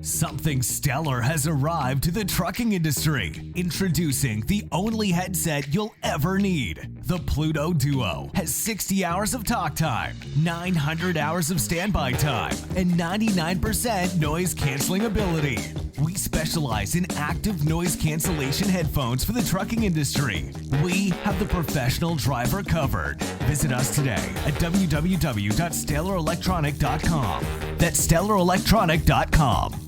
Something stellar has arrived to the trucking industry. Introducing the only headset you'll ever need. The Pluto Duo has 60 hours of talk time, 900 hours of standby time, and 99% noise canceling ability. We specialize in active noise cancellation headphones for the trucking industry. We have the professional driver covered. Visit us today at www.stellaraelectronic.com. That's stellaraelectronic.com.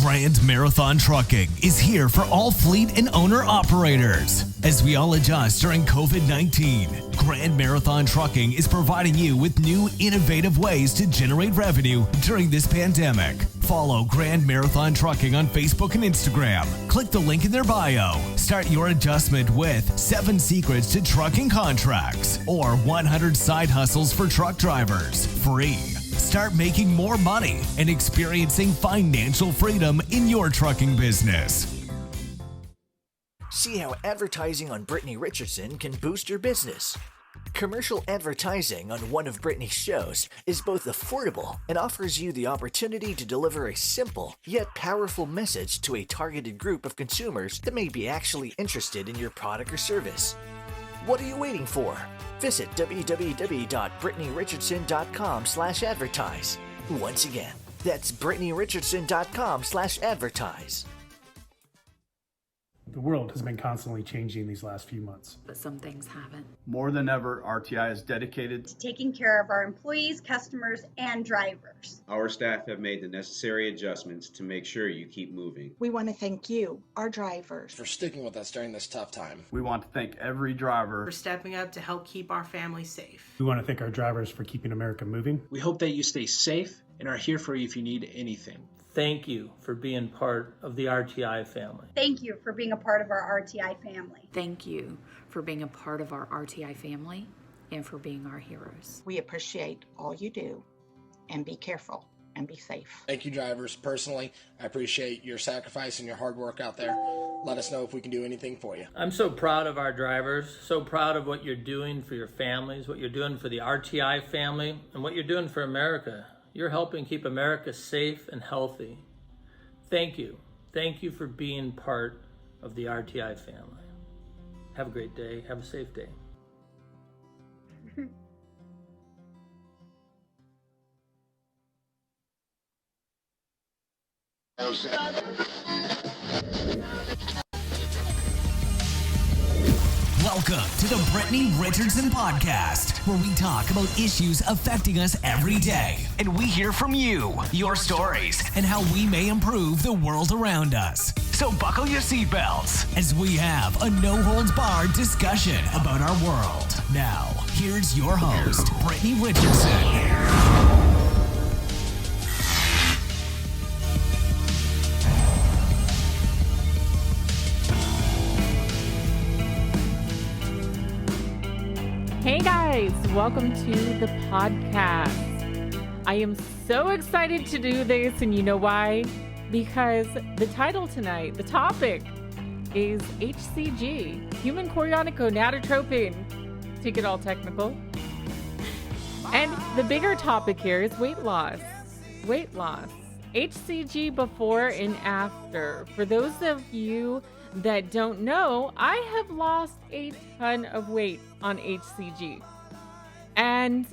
Grand Marathon Trucking is here for all fleet and owner operators. As we all adjust during COVID-19, Grand Marathon Trucking is providing you with new innovative ways to generate revenue during this pandemic. Follow Grand Marathon Trucking on Facebook and Instagram. Click the link in their bio. Start your adjustment with 7 secrets to trucking contracts or 100 side hustles for truck drivers. Free. Start making more money and experiencing financial freedom in your trucking business. See how advertising on Brittany Richardson can boost your business. Commercial advertising on one of Brittany's shows is both affordable and offers you the opportunity to deliver a simple yet powerful message to a targeted group of consumers that may be actually interested in your product or service. What are you waiting for? Visit www.brittanyrichardson.com/advertise. Once again, that's brittanyrichardson.com/advertise. The world has been constantly changing these last few months. But some things haven't. More than ever, RTI is dedicated to taking care of our employees, customers, and drivers. Our staff have made the necessary adjustments to make sure you keep moving. We want to thank you, our drivers, for sticking with us during this tough time. We want to thank every driver for stepping up to help keep our families safe. We want to thank our drivers for keeping America moving. We hope that you stay safe and are here for you if you need anything. Thank you for being part of the RTI family. Thank you for being a part of our RTI family. Thank you for being a part of our RTI family and for being our heroes. We appreciate all you do, and be careful and be safe. Thank you, drivers. Personally, I appreciate your sacrifice and your hard work out there. Let us know if we can do anything for you. I'm so proud of our drivers, so proud of what you're doing for your families, what you're doing for the RTI family, and what you're doing for America. You're helping keep America safe and healthy. Thank you. Thank you for being part of the RTI family. Have a great day. Have a safe day. Welcome to the Brittany Richardson Podcast, where we talk about issues affecting us every day. And we hear from you, your stories, and how we may improve the world around us. So buckle your seatbelts as we have a no-holds-barred discussion about our world. Now, here's your host, Brittany Richardson. Hey guys, welcome to the podcast. I am so excited to do this, and you know why? Because the title tonight, the topic, is HCG, human chorionic gonadotropin. Take it all technical. And the bigger topic here is weight loss. Weight loss. HCG before and after. For those of you that don't know, I have lost a ton of weight on HCG. And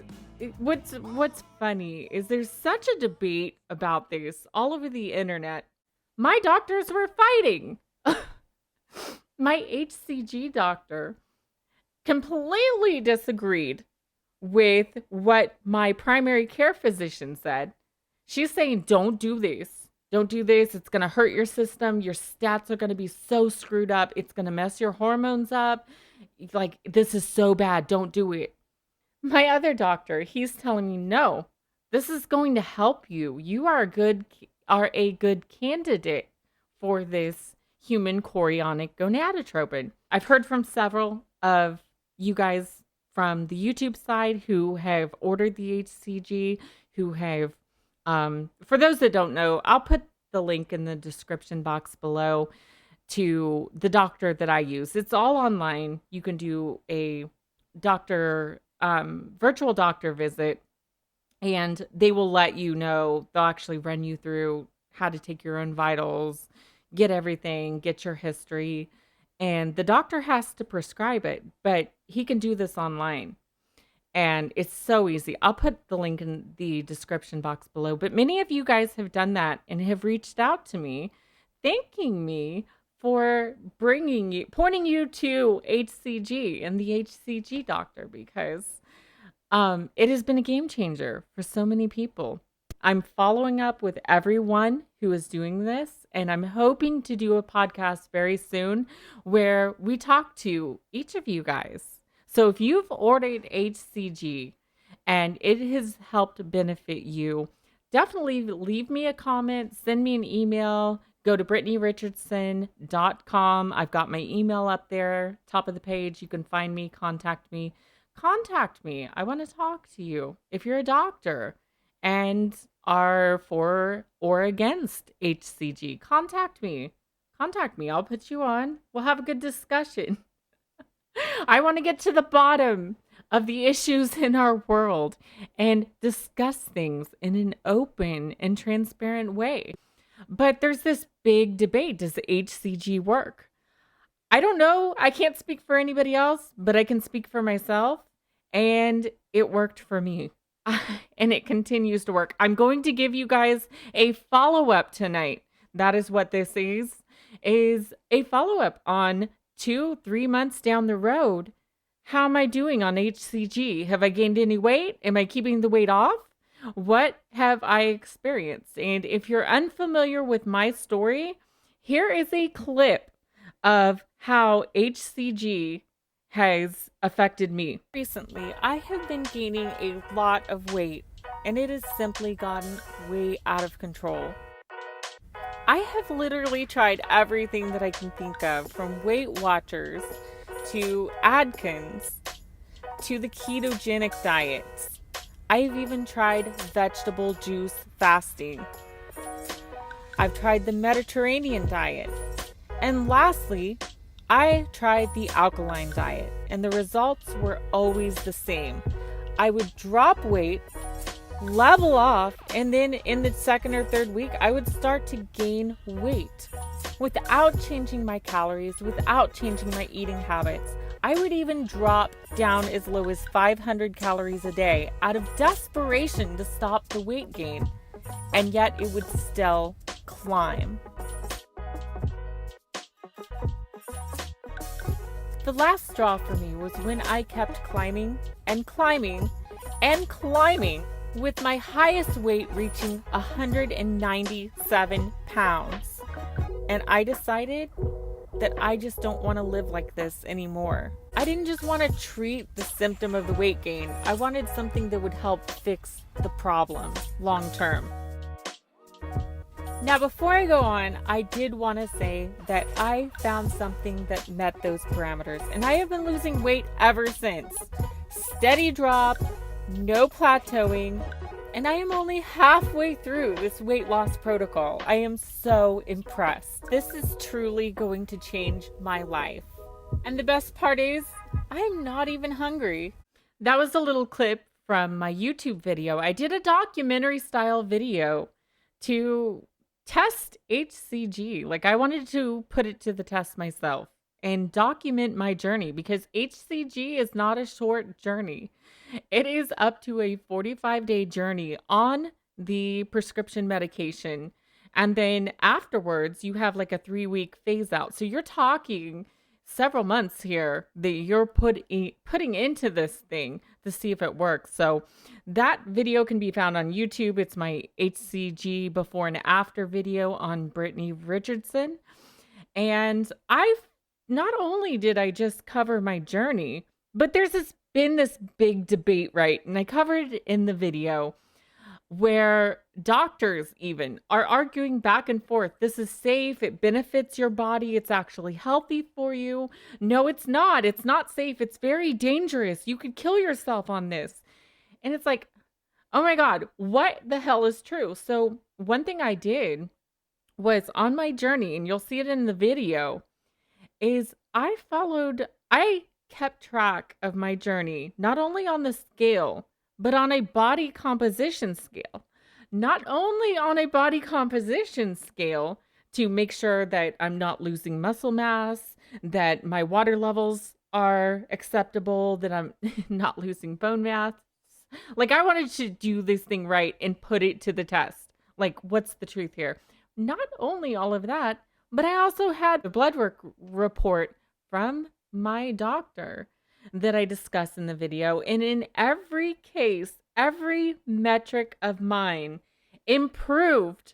what's funny is there's such a debate about this all over the internet. My doctors were fighting. My HCG doctor completely disagreed with what my primary care physician said. She's saying, don't do this. Don't do this. It's going to hurt your system. Your stats are going to be so screwed up. It's going to mess your hormones up. Like, this is so bad. Don't do it. My other doctor, he's telling me, no, this is going to help you. You are a good candidate for this human chorionic gonadotropin. I've heard from several of you guys from the YouTube side who have ordered the HCG, who have for those that don't know, I'll put the link in the description box below to the doctor that I use. It's all online. You can do a virtual doctor visit And they will let you know, they'll actually run you through how to take your own vitals, get everything, get your history. And the doctor has to prescribe it, but he can do this online. And it's so easy. I'll put the link in the description box below. But many of you guys have done that and have reached out to me, thanking me for pointing you to HCG and the HCG doctor, because it has been a game changer for so many people. I'm following up with everyone who is doing this, and I'm hoping to do a podcast very soon where we talk to each of you guys. So if you've ordered HCG and it has helped benefit you, definitely leave me a comment, send me an email, go to brittanyrichardson.com. I've got my email up there, top of the page. You can find me, contact me. Contact me. I want to talk to you. If you're a doctor and are for or against HCG, contact me. I'll put you on. We'll have a good discussion. I want to get to the bottom of the issues in our world and discuss things in an open and transparent way. But there's this big debate. Does the HCG work? I don't know. I can't speak for anybody else, but I can speak for myself. And it worked for me. And it continues to work. I'm going to give you guys a follow-up tonight. That is what this is a follow-up on 2-3 months down the road. How am I doing on HCG? Have I gained any weight? Am I keeping the weight off? What have I experienced? And if you're unfamiliar with my story, here is a clip of how HCG has affected me. Recently, I have been gaining a lot of weight, and it has simply gotten way out of control. I have literally tried everything that I can think of, from Weight Watchers to Adkins to the ketogenic diets. I've even tried vegetable juice fasting. I've tried the Mediterranean diet. And lastly, I tried the alkaline diet, and the results were always the same. I would drop weight, level off, and then in the second or third week, I would start to gain weight without changing my calories, without changing my eating habits. I would even drop down as low as 500 calories a day out of desperation to stop the weight gain, and yet it would still climb. The last straw for me was when I kept climbing and climbing and climbing, with my highest weight reaching 197 pounds. And I decided that I just don't want to live like this anymore. I didn't just want to treat the symptom of the weight gain. I wanted something that would help fix the problem long term. Now, before I go on, I did want to say that I found something that met those parameters, and I have been losing weight ever since. Steady drop, no plateauing, and I am only halfway through this weight loss protocol. I am so impressed. This is truly going to change my life. And the best part is, I'm not even hungry. That was a little clip from my YouTube video. I did a documentary style video to test HCG. Like, I wanted to put it to the test myself and document my journey, because HCG is not a short journey. It is up to a 45-day journey on the prescription medication. And then afterwards, you have like a 3-week phase out. So you're talking several months here that you're putting into this thing to see if it works. So that video can be found on YouTube. It's my HCG before and after video on Brittany Richardson. And not only did I just cover my journey, but there's been this big debate, right? And I covered it in the video, where doctors even are arguing back and forth. This is safe. It benefits your body. It's actually healthy for you. No, it's not. It's not safe. It's very dangerous. You could kill yourself on this. And it's like, oh my God, what the hell is true? So one thing I did was, on my journey, and you'll see it in the video, is I kept track of my journey, not only on the scale, but on a body composition scale. Not only on a body composition scale to make sure that I'm not losing muscle mass, that my water levels are acceptable, that I'm not losing bone mass. Like, I wanted to do this thing right and put it to the test. Like, what's the truth here? Not only all of that, but I also had a blood work report from my doctor that I discuss in the video. And in every case, every metric of mine improved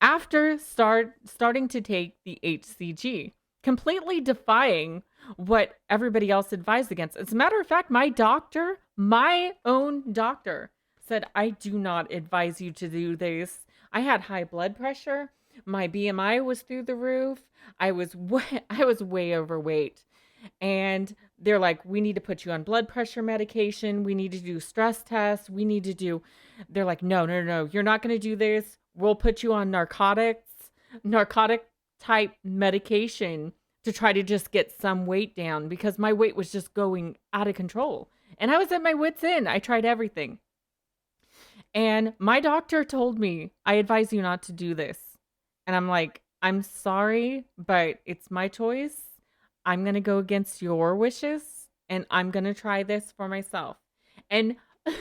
after starting to take the HCG, completely defying what everybody else advised against. As a matter of fact, my doctor, my own doctor, said, I do not advise you to do this. I had high blood pressure. My BMI was through the roof. I was way overweight. And they're like, we need to put you on blood pressure medication. We need to do stress tests. They're like, no, you're not going to do this. We'll put you on narcotic type medication to try to just get some weight down, because my weight was just going out of control. And I was at my wit's end. I tried everything. And my doctor told me, I advise you not to do this. And I'm like, I'm sorry, but it's my choice. I'm going to go against your wishes, and I'm going to try this for myself. And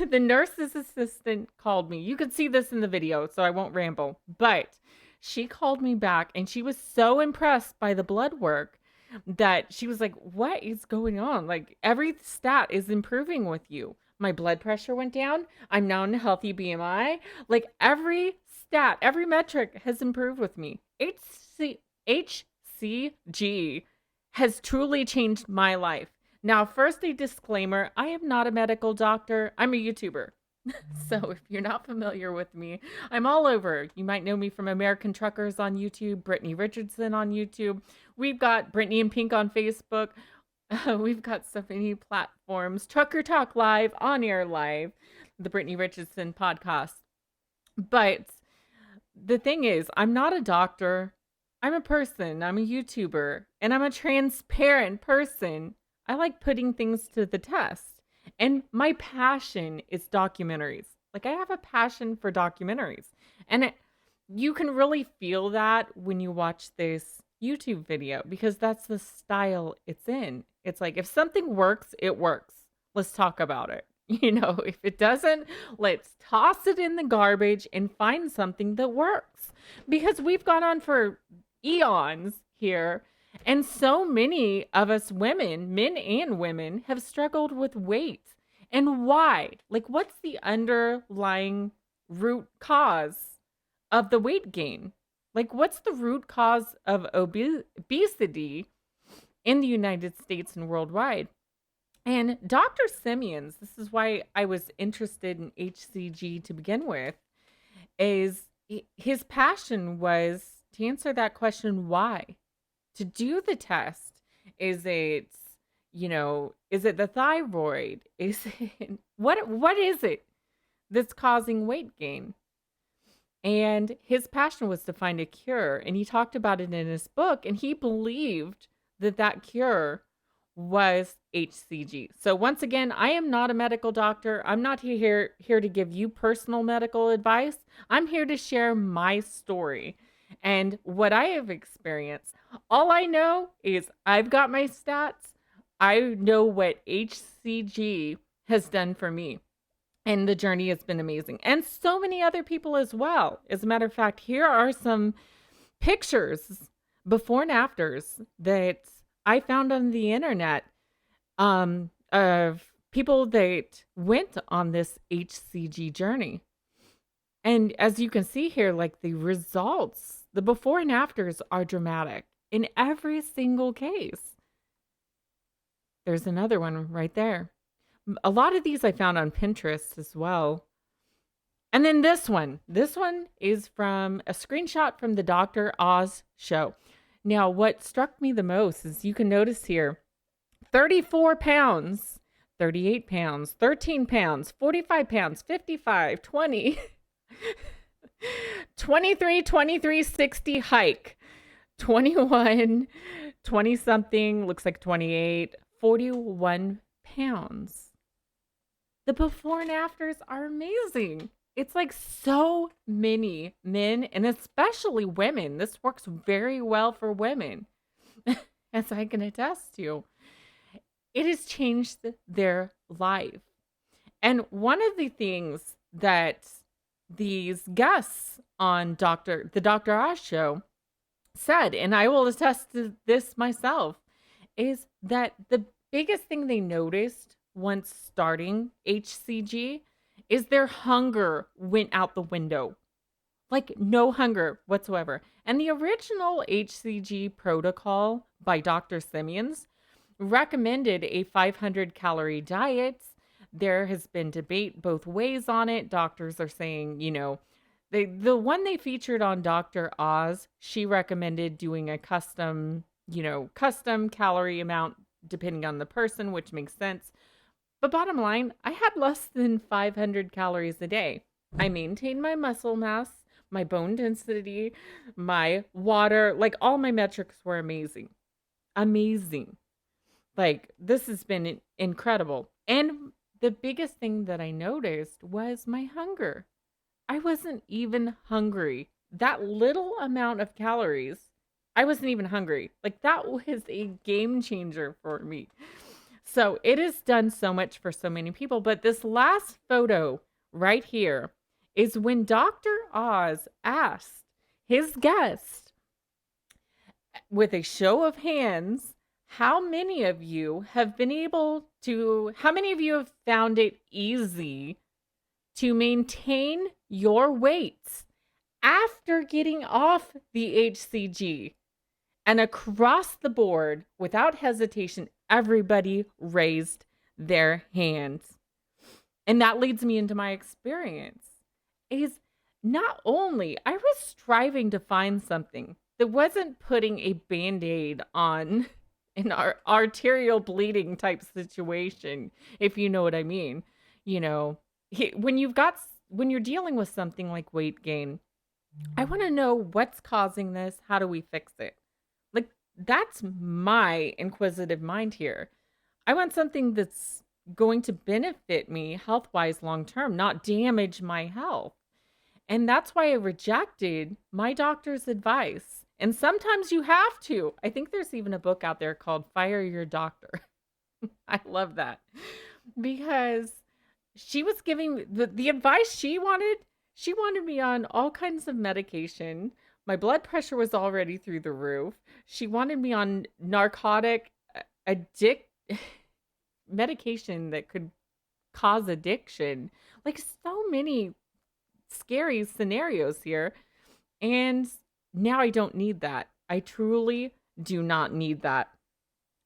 the nurse's assistant called me. You could see this in the video, so I won't ramble. But she called me back, and she was so impressed by the blood work that she was like, what is going on? Like, every stat is improving with you. My blood pressure went down. I'm now in a healthy BMI. Like, every stat, every metric has improved with me. HCG has truly changed my life. Now, first, a disclaimer. I am not a medical doctor. I'm a YouTuber. So if you're not familiar with me, I'm all over. You might know me from American Truckers on YouTube, Brittany Richardson on YouTube. We've got Brittany and Pink on Facebook. We've got so many platforms. Trucker Talk Live, On Air Live, the Brittany Richardson podcast. But the thing is, I'm not a doctor. I'm a person. I'm a YouTuber. And I'm a transparent person. I like putting things to the test. And my passion is documentaries. Like, I have a passion for documentaries. And you can really feel that when you watch this YouTube video, because that's the style it's in. It's like, if something works, it works. Let's talk about it. You know, if it doesn't, let's toss it in the garbage and find something that works. Because we've gone on for eons here, and so many of us women, men and women, have struggled with weight. And why? Like, what's the underlying root cause of the weight gain? Like, what's the root cause of obesity in the United States and worldwide? And Doctor Simeons, this is why I was interested in HCG to begin with, is his passion was to answer that question, why? To do the test. Is it, is it the thyroid? Is it, what is it that's causing weight gain? And his passion was to find a cure. And he talked about it in his book, and he believed that cure was HCG. So once again, I am not a medical doctor. I'm not here to give you personal medical advice. I'm here to share my story and what I have experienced. All I know is I've got my stats. I know what HCG has done for me. And the journey has been amazing. And so many other people as well. As a matter of fact, here are some pictures, before and afters, that I found on the internet of people that went on this HCG journey. And as you can see here, like, the results, the before and afters are dramatic in every single case. There's another one right there. A lot of these I found on Pinterest as well. And then this one is from a screenshot from the Dr. Oz show. Now, what struck me the most is you can notice here, 34 pounds, 38 pounds, 13 pounds, 45 pounds, 55, 20, 23, 23, 60 hike, 21, 20 something, looks like 28, 41 pounds. the before and afters are amazing. It's like so many men and especially women. This works very well for women, as I can attest to. It has changed their life. And one of the things that these guests on the Dr. Oz show said, and I will attest to this myself, is that the biggest thing they noticed once starting HCG is their hunger went out the window. Like no hunger whatsoever. And the original HCG protocol by Doctor Simeons recommended a 500 calorie diet. There has been debate both ways on it. Doctors are saying, the one they featured on Dr. Oz, she recommended doing a custom calorie amount depending on the person, which makes sense. But bottom line, I had less than 500 calories a day. I maintained my muscle mass, my bone density, my water, like all my metrics were amazing. Amazing. Like this has been incredible. And the biggest thing that I noticed was my hunger. I wasn't even hungry. That little amount of calories, I wasn't even hungry. Like that was a game changer for me. So it has done so much for so many people. But this last photo right here is when Dr. Oz asked his guest with a show of hands, how many of you have found it easy to maintain your weight after getting off the HCG? And across the board, without hesitation, everybody raised their hands. And that leads me into my experience. Is not only I was striving to find something that wasn't putting a Band-Aid on an arterial bleeding type situation, if you know what I mean. When you're dealing with something like weight gain, I want to know what's causing this. How do we fix it? Like, that's my inquisitive mind here. I want something that's going to benefit me health-wise long-term, not damage my health. And that's why I rejected my doctor's advice. And sometimes you have to. I think there's even a book out there called Fire Your Doctor. I love that. Because she was giving the advice she wanted. She wanted me on all kinds of medication. My blood pressure was already through the roof. She wanted me on narcotic medication that could cause addiction. Like so many scary scenarios here. And now I don't need that. I truly do not need that.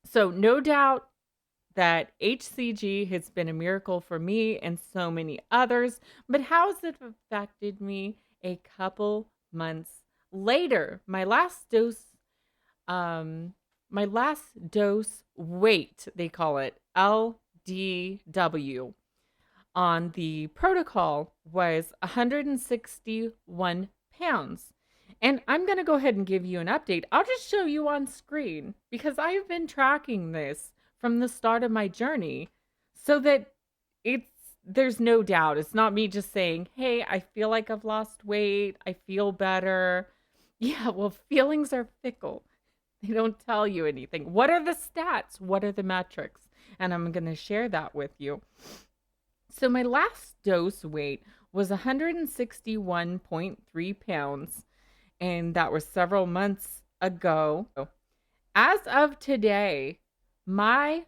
So no doubt that HCG has been a miracle for me and so many others. But how has it affected me a couple months later? My last dose weight, they call it LDW, on the protocol was 161 pounds. And I'm going to go ahead and give you an update. I'll just show you on screen because I've been tracking this from the start of my journey so that there's no doubt. It's not me just saying, hey, I feel like I've lost weight. I feel better. Yeah, well, feelings are fickle. They don't tell you anything. What are the stats? What are the metrics? And I'm going to share that with you. So my last dose weight was 161.3 pounds. And that was several months ago. As of today, my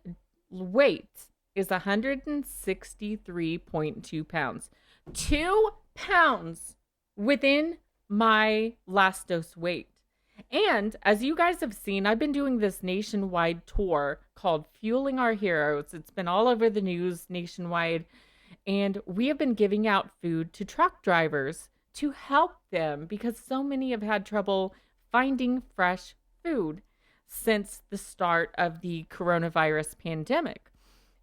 weight is 163.2 pounds. 2 pounds within my last dose weight. And as you guys have seen, I've been doing this nationwide tour called Fueling Our Heroes. It's been all over the news nationwide. And we have been giving out food to truck drivers to help them because so many have had trouble finding fresh food since the start of the coronavirus pandemic.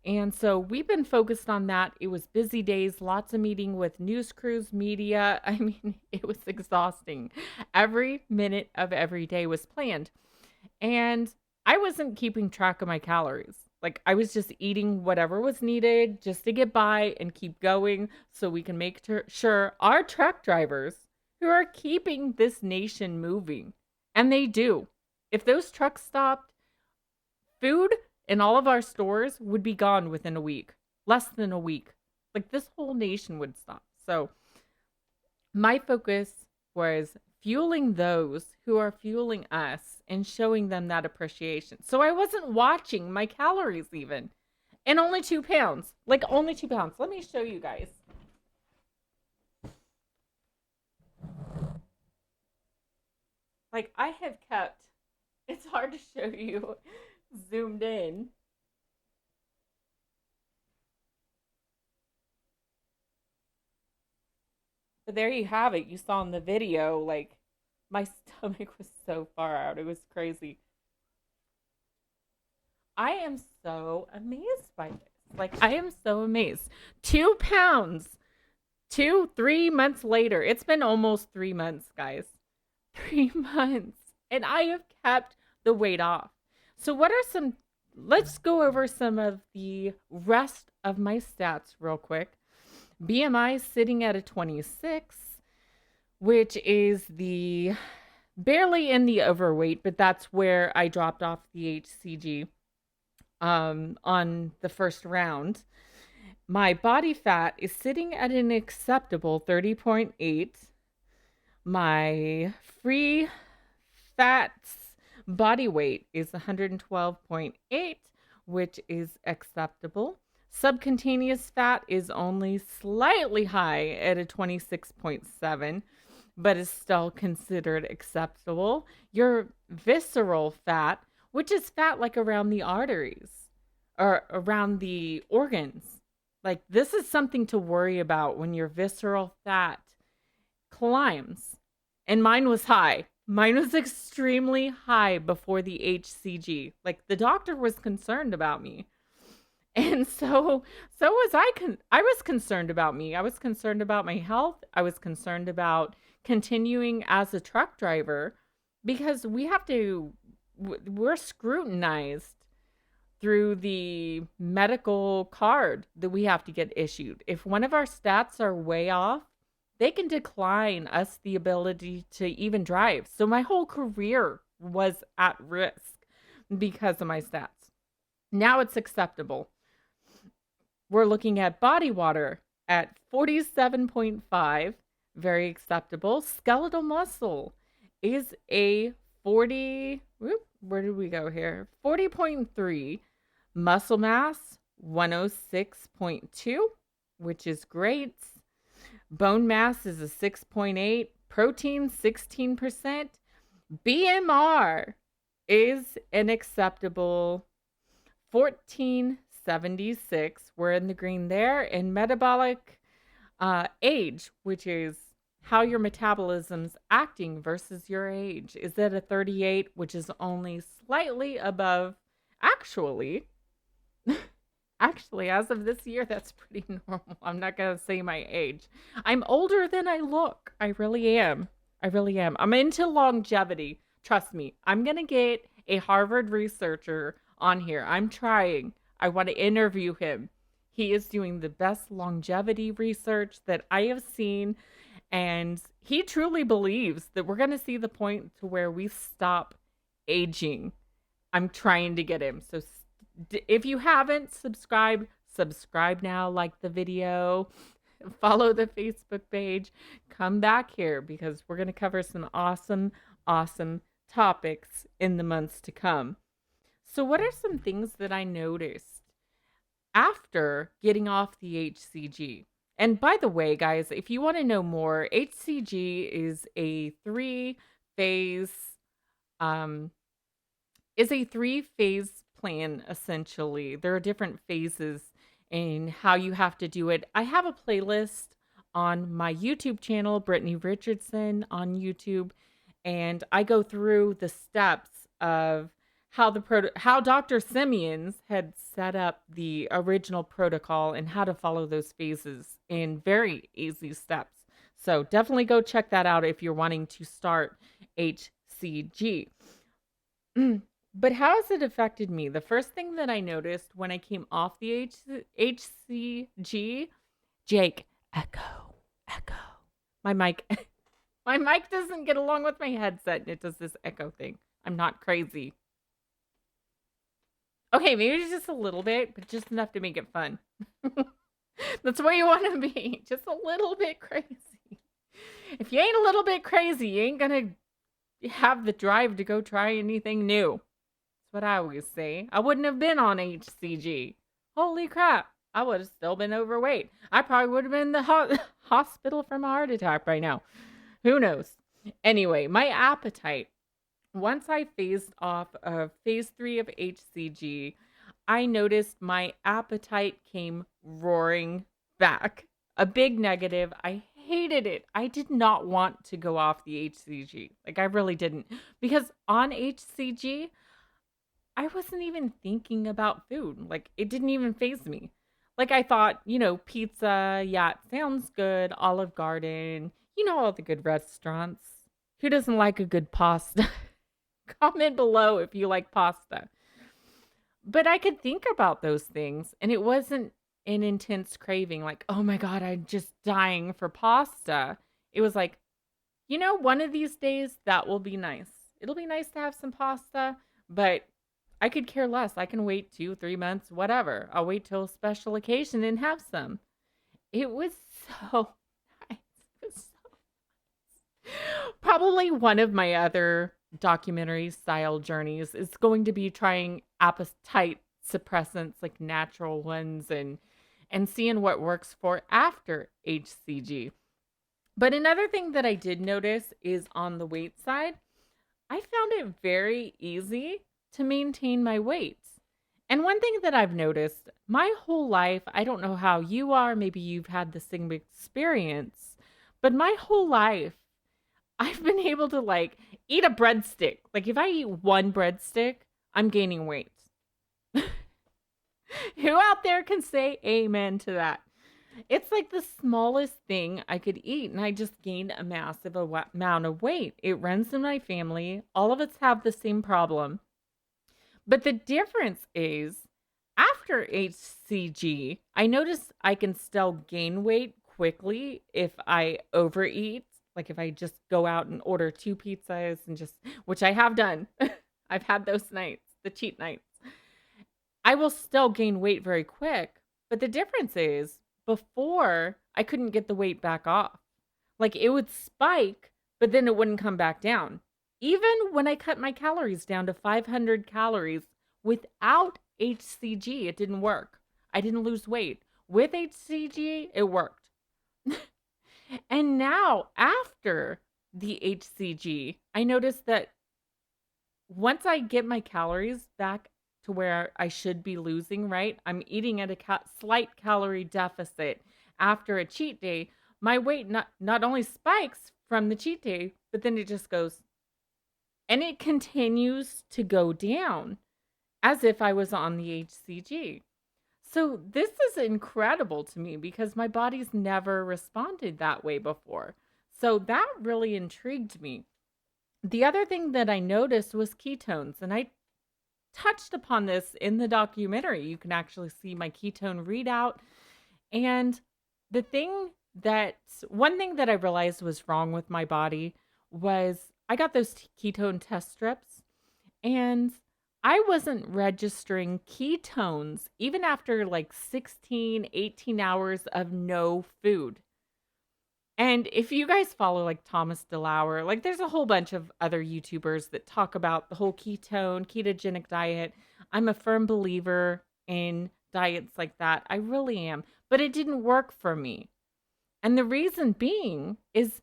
And so we've been focused on that. It was busy days, lots of meeting with news crews, media. I mean, it was exhausting. Every minute of every day was planned. And I wasn't keeping track of my calories. Like I was just eating whatever was needed just to get by and keep going so we can make sure our truck drivers who are keeping this nation moving, and they do. If those trucks stopped, food in all of our stores would be gone within a week, less than a week. Like this whole nation would stop. So my focus was fueling those who are fueling us and showing them that appreciation. So I wasn't watching my calories even. And only 2 pounds. Like only 2 pounds. Let me show you guys. Like I have kept, it's hard to show you zoomed in. But there you have it. You saw in the video, like my stomach was so far out. It was crazy. I am so amazed by this. Like I am so amazed. 2 pounds. 3 months later. It's been almost 3 months, guys. 3 months. And I have kept the weight off. So what are some, let's go over some of the rest of my stats real quick. BMI sitting at a 26, which is the barely in the overweight, but that's where I dropped off the HCG on the first round. My body fat is sitting at an acceptable 30.8. My free fats body weight is 112.8, which is acceptable. Subcutaneous fat is only slightly high at a 26.7, but is still considered acceptable. Your visceral fat, which is fat like around the arteries or around the organs, like this is something to worry about when your visceral fat climbs. And mine was high. Mine was extremely high before the HCG. Like the doctor was concerned about me. And so was I. I was concerned about me. I was concerned about my health. I was concerned about continuing as a truck driver because we're scrutinized through the medical card that we have to get issued. If one of our stats are way off, they can decline us the ability to even drive. So my whole career was at risk because of my stats. Now it's acceptable. We're looking at body water at 47.5, very acceptable. Skeletal muscle is a 40, where did we go here? 40.3. Muscle mass, 106.2, which is great. Bone mass is a 6.8. Protein, 16%. BMR is an acceptable 1476. We're in the green there. And metabolic age, which is how your metabolism's acting versus your age, is at a 38, which is only slightly above. Actually, as of this year, that's pretty normal. I'm not going to say my age. I'm older than I look. I really am. I'm into longevity. Trust me. I'm going to get a Harvard researcher on here. I'm trying. I want to interview him. He is doing the best longevity research that I have seen. And he truly believes that we're going to see the point to where we stop aging. I'm trying to get him. So if you haven't subscribed now, like the video, follow the Facebook page, come back here because we're going to cover some awesome topics in the months to come. So what are some things that I noticed after getting off the HCG? And by the way, guys, if you want to know more, HCG is a three-phase plan, essentially. There are different phases in how you have to do it. I have a playlist on my YouTube channel, Brittany Richardson on YouTube, and I go through the steps of how Doctor Simeons had set up the original protocol and how to follow those phases in very easy steps. So definitely go check that out if you're wanting to start HCG. But how has it affected me? The first thing that I noticed when I came off the HCG, Jake, echo. My mic, my mic doesn't get along with my headset and it does this echo thing. I'm not crazy. Okay, maybe just a little bit, but just enough to make it fun. That's where you want to be. Just a little bit crazy. If you ain't a little bit crazy, you ain't going to have the drive to go try anything new. That's what I always say. I wouldn't have been on HCG. Holy crap. I would have still been overweight. I probably would have been in the hospital from a heart attack by now. Who knows? Anyway, my appetite. Once I phased off of phase 3 of HCG, I noticed my appetite came roaring back. A big negative. I hated it. I did not want to go off the HCG. Like, I really didn't. Because on HCG, I wasn't even thinking about food. Like, it didn't even faze me. Like, I thought, pizza, yeah, it sounds good. Olive Garden, all the good restaurants. Who doesn't like a good pasta? Comment below if you like pasta. But I could think about those things, and it wasn't an intense craving like, oh my God, I'm just dying for pasta. It was like, one of these days that will be nice. It'll be nice to have some pasta, but I could care less. I can wait 2-3 months, whatever. I'll wait till a special occasion and have some. It was so nice. It was so nice. Probably one of my other documentary style journeys is going to be trying appetite suppressants, like natural ones, and seeing what works for after HCG. But another thing that I did notice is on the weight side, I found it very easy to maintain my weight. And one thing that I've noticed my whole life, I don't know how you are, maybe you've had the same experience, but my whole life, I've been able to eat a breadstick. Like if I eat one breadstick, I'm gaining weight. Who out there can say amen to that? It's like the smallest thing I could eat, and I just gained a massive amount of weight. It runs in my family. All of us have the same problem. But the difference is, after HCG, I noticed I can still gain weight quickly if I overeat. Like if I just go out and order 2 pizzas and which I have done. I've had those nights, the cheat nights. I will still gain weight very quick. But the difference is, before, I couldn't get the weight back off. Like it would spike, but then it wouldn't come back down. Even when I cut my calories down to 500 calories without HCG, it didn't work. I didn't lose weight. With HCG, it worked. And now, after the HCG, I noticed that once I get my calories back to where I should be losing, right? I'm eating at a slight calorie deficit after a cheat day. My weight not only spikes from the cheat day, but then it just goes, and it continues to go down as if I was on the HCG. So this is incredible to me because my body's never responded that way before. So that really intrigued me. The other thing that I noticed was ketones, and I touched upon this in the documentary. You can actually see my ketone readout. And one thing that I realized was wrong with my body was I got those ketone test strips, and I wasn't registering ketones even after 16, 18 hours of no food. And if you guys follow Thomas DeLauer, there's a whole bunch of other YouTubers that talk about the whole ketogenic diet. I'm a firm believer in diets like that. I really am. But it didn't work for me. And the reason being is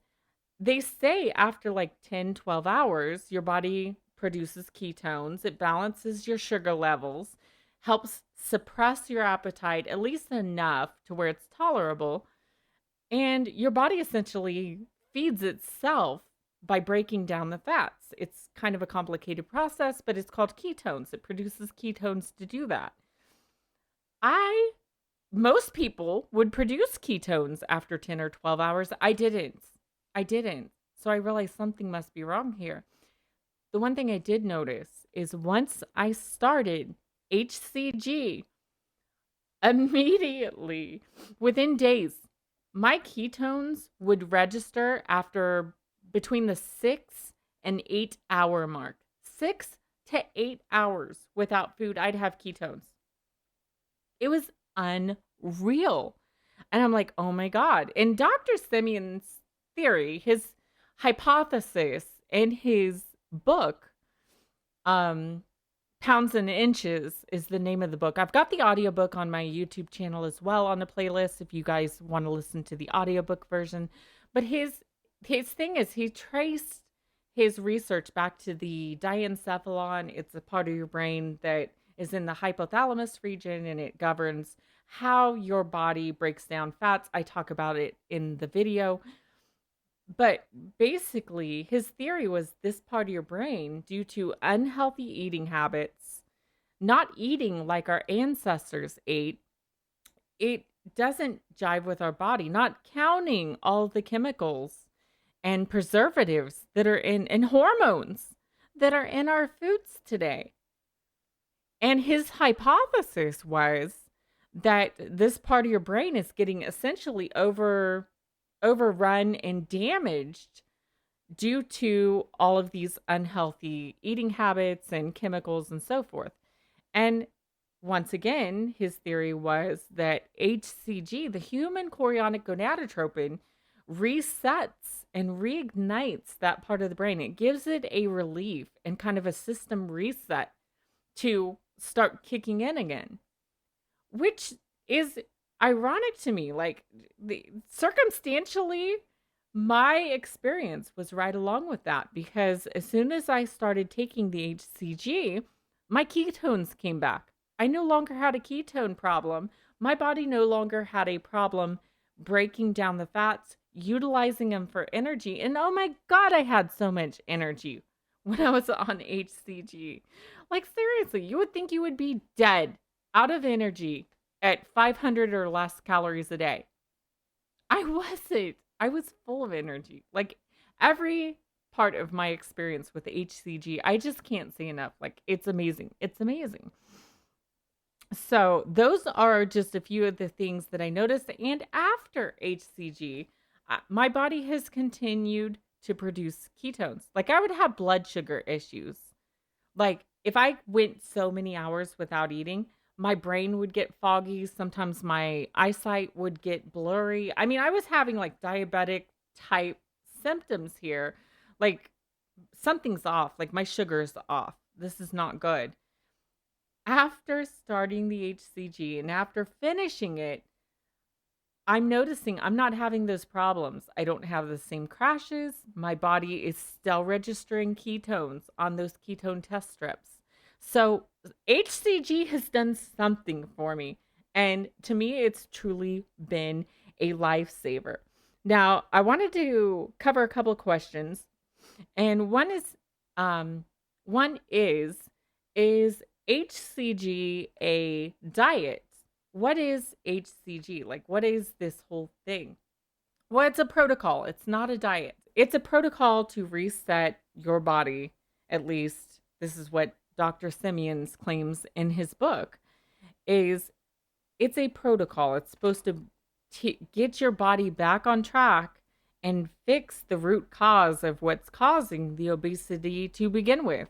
they say after 10, 12 hours, your body produces ketones. It balances your sugar levels, helps suppress your appetite at least enough to where it's tolerable. And your body essentially feeds itself by breaking down the fats. It's kind of a complicated process, but it's called ketones. It produces ketones to do that. Most people would produce ketones after 10 or 12 hours. I didn't. So I realized something must be wrong here. the one thing I did notice is once I started HCG, immediately, within days, my ketones would register after between the 6 and 8 hour mark. 6 to 8 hours without food, I'd have ketones. It was unreal. And I'm like, oh my God. And Dr. Simeons' theory, his hypothesis in his book, Pounds and Inches is the name of the book. I've got the audiobook on my YouTube channel as well on the playlist if you guys want to listen to the audiobook version. But his thing is he traced his research back to the diencephalon. It's a part of your brain that is in the hypothalamus region, and it governs how your body breaks down fats. I talk about it in the video. But basically, his theory was this part of your brain, due to unhealthy eating habits, not eating like our ancestors ate, it doesn't jive with our body, not counting all the chemicals and preservatives that are in, and hormones that are in our foods today. And his hypothesis was that this part of your brain is getting essentially overrun and damaged due to all of these unhealthy eating habits and chemicals and so forth. And once again, his theory was that HCG, the human chorionic gonadotropin, resets and reignites that part of the brain. It gives it a relief and kind of a system reset to start kicking in again, which is ironic to me. Like, circumstantially, my experience was right along with that, because as soon as I started taking the HCG, my ketones came back. I no longer had a ketone problem. My body no longer had a problem breaking down the fats, utilizing them for energy. And oh my God, I had so much energy when I was on HCG. Like, seriously, you would think you would be dead out of energy at 500 or less calories a day. I wasn't. I was full of energy. Like, every part of my experience with HCG, I just can't say enough. Like, it's amazing. It's amazing. So those are just a few of the things that I noticed. And after HCG, my body has continued to produce ketones. Like, I would have blood sugar issues. Like, if I went so many hours without eating, my brain would get foggy. Sometimes my eyesight would get blurry. I mean, I was having like diabetic type symptoms here. Like, something's off. Like, my sugar's off. This is not good. After starting the HCG and after finishing it, I'm noticing I'm not having those problems. I don't have the same crashes. My body is still registering ketones on those ketone test strips. So HCG has done something for me. And to me, it's truly been a lifesaver. Now, I wanted to cover a couple of questions. And one is HCG a diet? What is HCG? Like, what is this whole thing? Well, it's a protocol. It's not a diet. It's a protocol to reset your body. At least this is what Doctor Simeons claims in his book. It's a protocol. It's supposed to get your body back on track and fix the root cause of what's causing the obesity to begin with.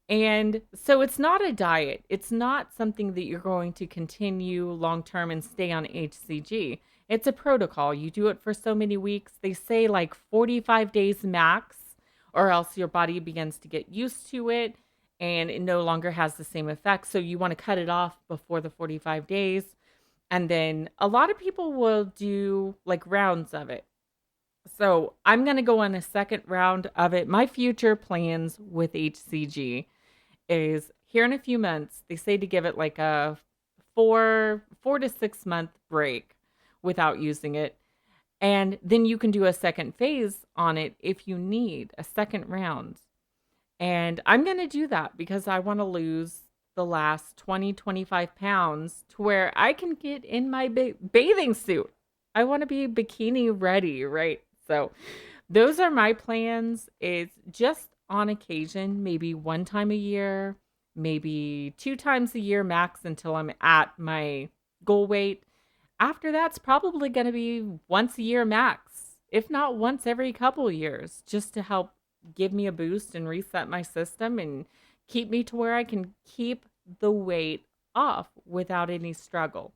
And so it's not a diet. It's not something that you're going to continue long-term and stay on HCG. It's a protocol. You do it for so many weeks. They say like 45 days max, or else your body begins to get used to it and it no longer has the same effect. So you want to cut it off before the 45 days. And then a lot of people will do like rounds of it. So I'm going to go on a second round of it. My future plans with HCG is here in a few months. They say to give it like a 4 to 6 month break without using it. And then you can do a second phase on it if you need a second round. And I'm going to do that because I want to lose the last 25 pounds to where I can get in my bathing suit. I want to be bikini ready, right? So those are my plans. It's just on occasion, maybe one time a year, maybe 2 times a year max until I'm at my goal weight. After that's probably going to be once a year max, if not once every couple of years, just to help give me a boost and reset my system and keep me to where I can keep the weight off without any struggle.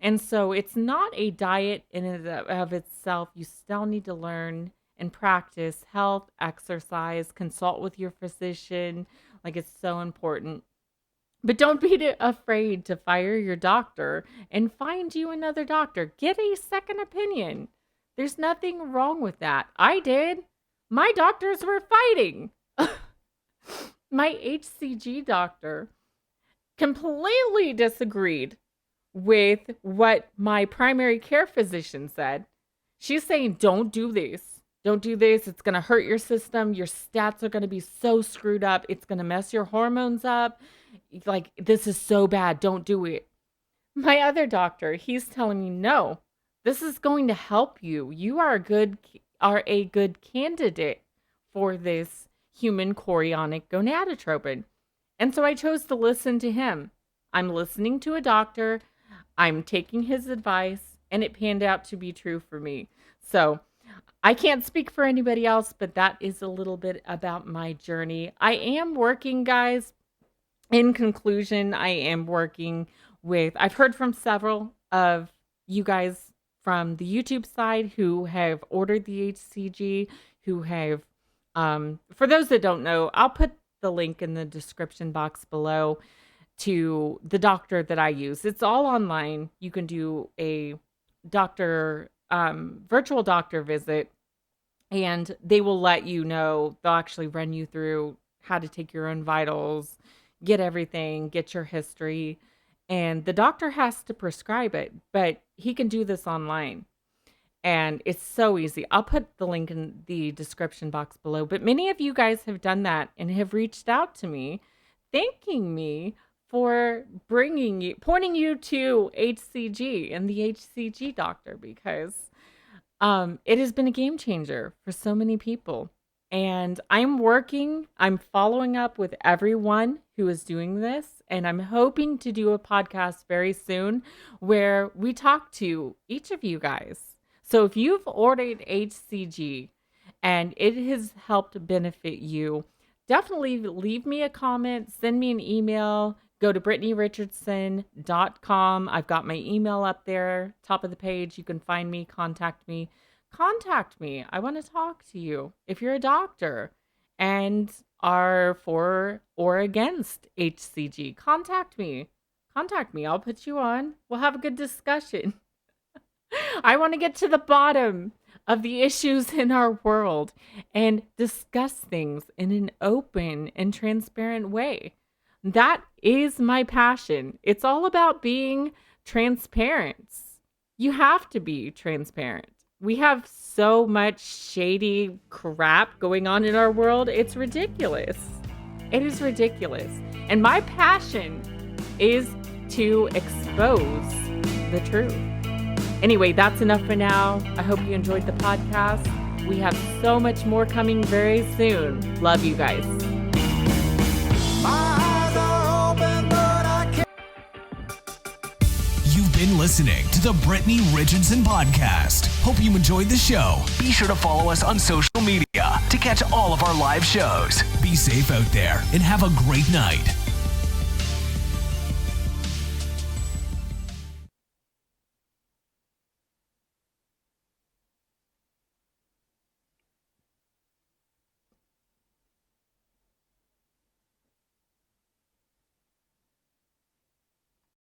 And so it's not a diet in and of itself. You still need to learn and practice health, exercise, consult with your physician. Like, it's so important. But don't be afraid to fire your doctor and find you another doctor. Get a second opinion. There's nothing wrong with that. I did. My doctors were fighting. My HCG doctor completely disagreed with what my primary care physician said. She's saying, don't do this. Don't do this. It's going to hurt your system. Your stats are going to be so screwed up. It's going to mess your hormones up. Like, this is so bad. Don't do it. My other doctor, he's telling me, no, this is going to help you. You are a good candidate for this human chorionic gonadotropin. And so I chose to listen to him. I'm listening to a doctor. I'm taking his advice, and it panned out to be true for me. So I can't speak for anybody else, but that is a little bit about my journey. I am working, guys. In conclusion, I am working with, I've heard from several of you guys from the YouTube side who have ordered the HCG, who have, for those that don't know, I'll put the link in the description box below to the doctor that I use. It's all online. You can do a virtual doctor visit, and they will let you know. They'll actually run you through how to take your own vitals, get everything, get your history, and the doctor has to prescribe it, but he can do this online. And it's so easy. I'll put the link in the description box below. But many of you guys have done that and have reached out to me, thanking me for pointing you to HCG and the HCG doctor, because it has been a game changer for so many people. And I'm following up with everyone who is doing this. And I'm hoping to do a podcast very soon where we talk to each of you guys. So if you've ordered HCG and it has helped benefit you, definitely leave me a comment, send me an email, go to BrittanyRichardson.com. I've got my email up there, top of the page. You can find me, contact me. Contact me. I want to talk to you. If you're a doctor and are for or against HCG, contact me. I'll put you on. We'll have a good discussion. I want to get to the bottom of the issues in our world and discuss things in an open and transparent way. That is my passion. It's all about being transparent. You have to be transparent. We have so much shady crap going on in our world. It's ridiculous. It is ridiculous. And my passion is to expose the truth. Anyway, that's enough for now. I hope you enjoyed the podcast. We have so much more coming very soon. Love you guys. You've been listening to the Brittany Richardson Podcast. Hope you enjoyed the show. Be sure to follow us on social media to catch all of our live shows. Be safe out there and have a great night.